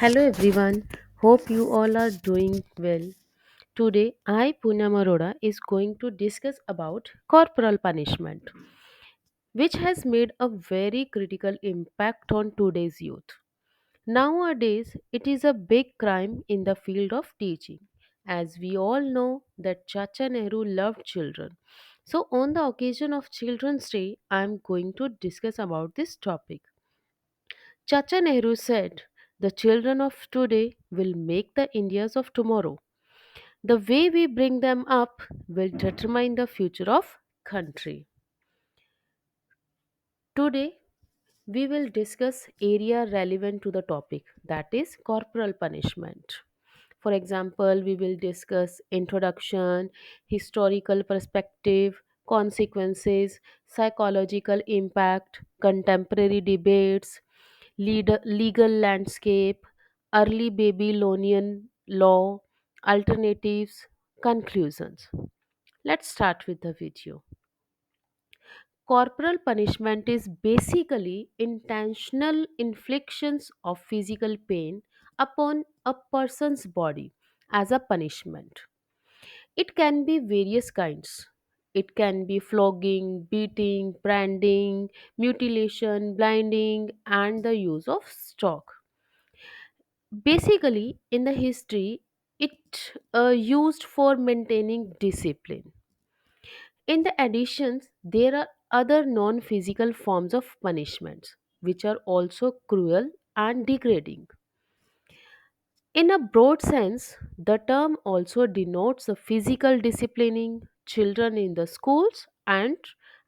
Hello everyone, hope you all are doing well. Today I Poonam Arora is going to discuss about corporal punishment, which has made a very critical impact on today's youth. Nowadays it is a big crime in the field of teaching, as we all know that Chacha Nehru loved children. So on the occasion of Children's Day I am going to discuss about this topic. Chacha Nehru said, "The children of today will make the Indias of tomorrow. The way we bring them up will determine the future of country." Today, we will discuss area relevant to the topic, that is corporal punishment. For example, we will discuss introduction, historical perspective, consequences, psychological impact, contemporary debates, legal landscape, early Babylonian law, alternatives, conclusions. Let's start with the video. Corporal punishment is basically intentional inflictions of physical pain upon a person's body as a punishment. It can be various kinds. It can be flogging, beating, branding, mutilation, blinding, and the use of stock. Basically, in the history, it used for maintaining discipline. In the additions, there are other non-physical forms of punishments which are also cruel and degrading. In a broad sense, the term also denotes the physical disciplining children in the schools and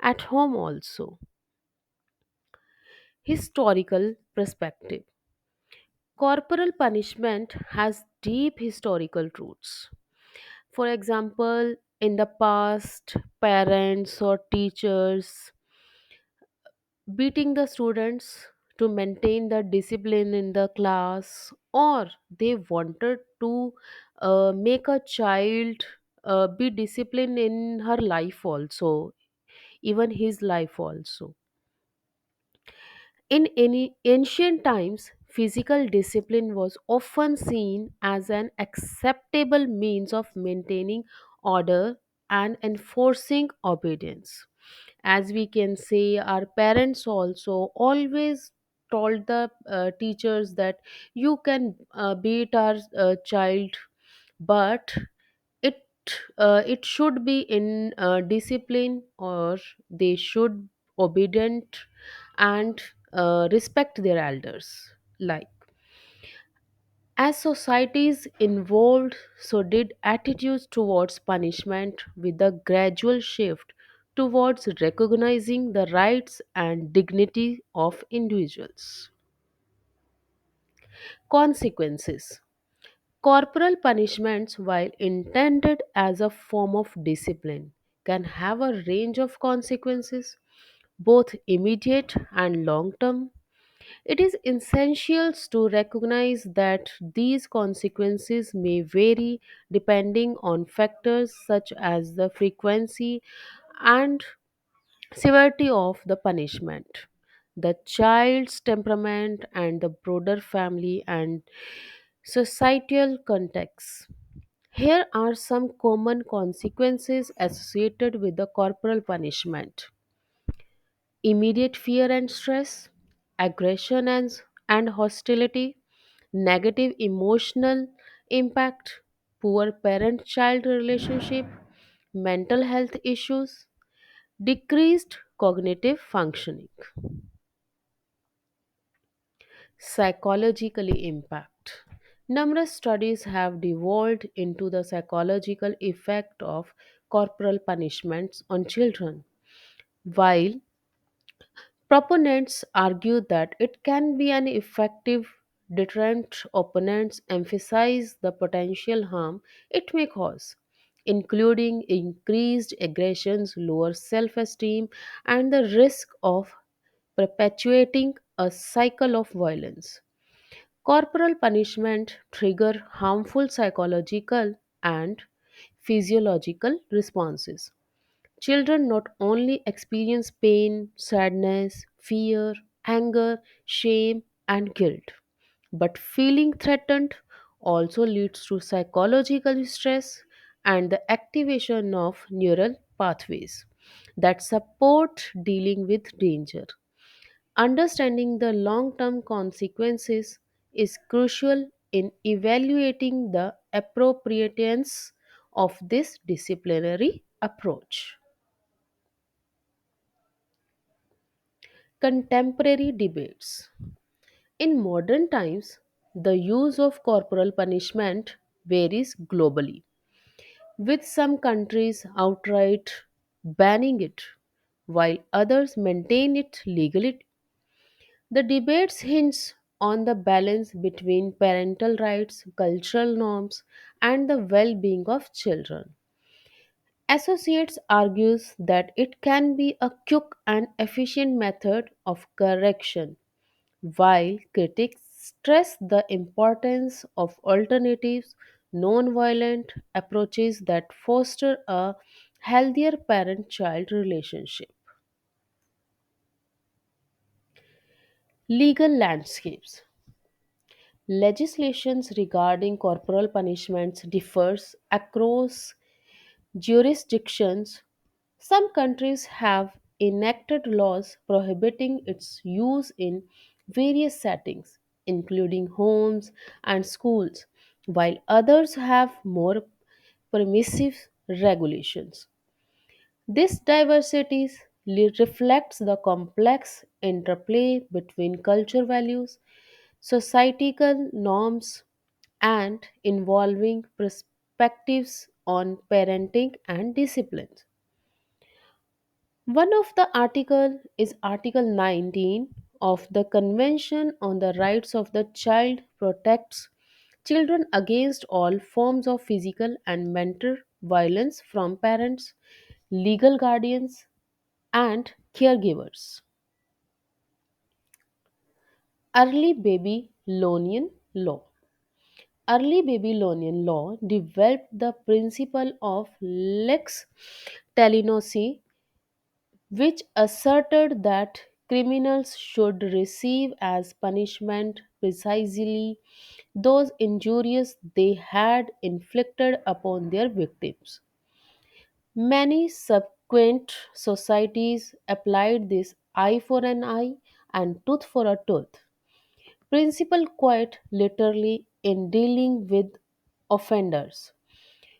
at home also. Historical perspective. Corporal punishment has deep historical roots. For example, in the past, parents or teachers beating the students to maintain the discipline in the class, or they wanted to make a child be disciplined in her life also, even his life also. In any ancient times, physical discipline was often seen as an acceptable means of maintaining order and enforcing obedience. As we can say, our parents also always told the teachers that you can beat our child, but it it should be in discipline, or they should obedient and respect their elders. Like, as societies evolved, so did attitudes towards punishment, with a gradual shift towards recognizing the rights and dignity of individuals. Consequences. Corporal punishments, while intended as a form of discipline, can have a range of consequences, both immediate and long term. It is essential to recognize that these consequences may vary depending on factors such as the frequency and severity of the punishment, the child's temperament, and the broader family and societal context. Here are some common consequences associated with the corporal punishment: immediate fear and stress, aggression and hostility, negative emotional impact, poor parent child relationship, mental health issues, decreased cognitive functioning. Psychologically impact. Numerous studies have delved into the psychological effect of corporal punishments on children. While proponents argue that it can be an effective deterrent, opponents emphasize the potential harm it may cause, including increased aggressions, lower self esteem, and the risk of perpetuating a cycle of violence. Corporal punishment trigger harmful psychological and physiological responses. Children not only experience pain, sadness, fear, anger, shame, and guilt. But feeling threatened also leads to psychological stress and the activation of neural pathways that support dealing with danger. Understanding the long term consequences is crucial in evaluating the appropriateness of this disciplinary approach. Contemporary debates. In modern times, the use of corporal punishment varies globally, with some countries outright banning it, while others maintain it legally. The debates hinge on the balance between parental rights, cultural norms, and the well being of children. Associates argues that it can be a quick and efficient method of correction, while critics stress the importance of alternatives, non-violent approaches that foster a healthier parent-child relationship. Legal landscapes. Legislations regarding corporal punishments differs across jurisdictions. Some countries have enacted laws prohibiting its use in various settings, including homes and schools, while others have more permissive regulations. This diversity reflects the complex interplay between culture values, societal norms, and involving perspectives on parenting and discipline. One of the article is Article 19 of the Convention on the Rights of the Child protects children against all forms of physical and mental violence from parents, legal guardians, and caregivers. Early Babylonian law. Early Babylonian law developed the principle of lex talionis, which asserted that criminals should receive as punishment precisely those injuries they had inflicted upon their victims. Many subsequent societies applied this eye for an eye and tooth for a tooth principle quite literally in dealing with offenders.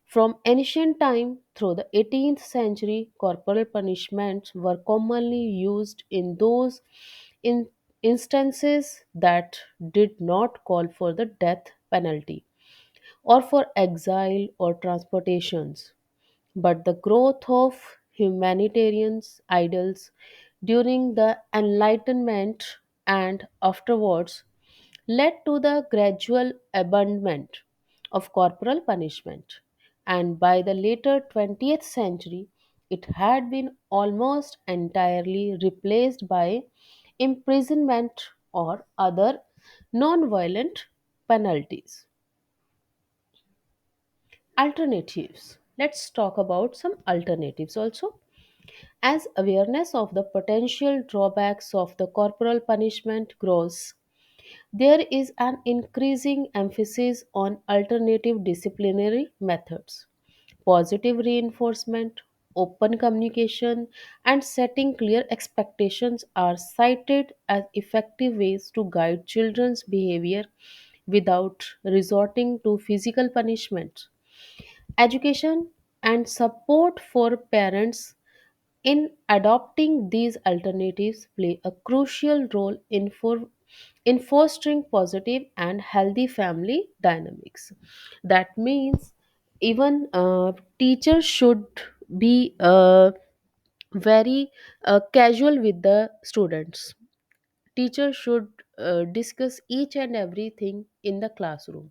From ancient time through the 18th century, corporal punishments were commonly used in those in instances that did not call for the death penalty or for exile or transportations. But the growth of humanitarian ideals during the Enlightenment and afterwards led to the gradual abandonment of corporal punishment, and by the later 20th century, it had been almost entirely replaced by imprisonment or other non-violent penalties. Alternatives. Let's talk about some alternatives also. As awareness of the potential drawbacks of the corporal punishment grows, there is an increasing emphasis on alternative disciplinary methods. Positive reinforcement, open communication, and setting clear expectations are cited as effective ways to guide children's behavior without resorting to physical punishment. Education and support for parents in adopting these alternatives play a crucial role in fostering positive and healthy family dynamics. That means even teachers should be very casual with the students. Teachers should discuss each and everything in the classroom.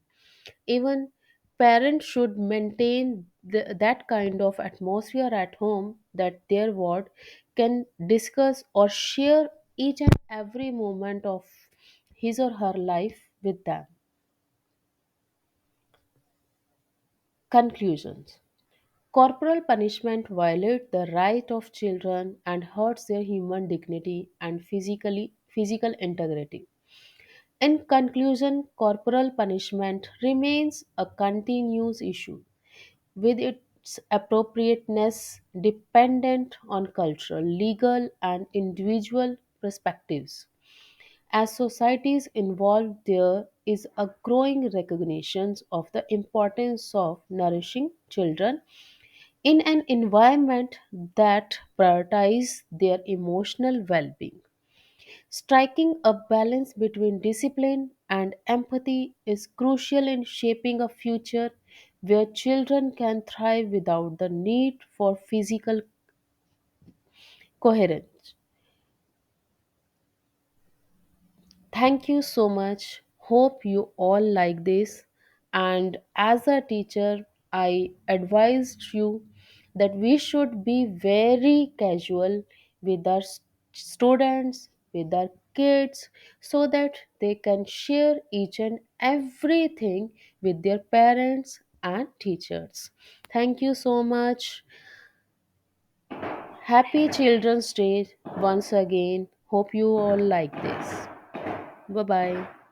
Even parents should maintain that kind of atmosphere at home that their ward can discuss or share each and every moment of his or her life with them. Conclusions. Corporal punishment violates the right of children and hurts their human dignity and physical integrity. In conclusion, corporal punishment remains a continuous issue, with its appropriateness dependent on cultural, legal, and individual perspectives. As societies evolve, there is a growing recognition of the importance of nourishing children in an environment that prioritizes their emotional well being. Striking a balance between discipline and empathy is crucial in shaping a future where children can thrive without the need for physical coherence. Thank you so much. Hope you all like this. And as a teacher, I advised you that we should be very casual with our students, with our kids, so that they can share each and everything with their parents and teachers. Thank you so much. Happy Children's Day once again. Hope you all like this. Bye bye.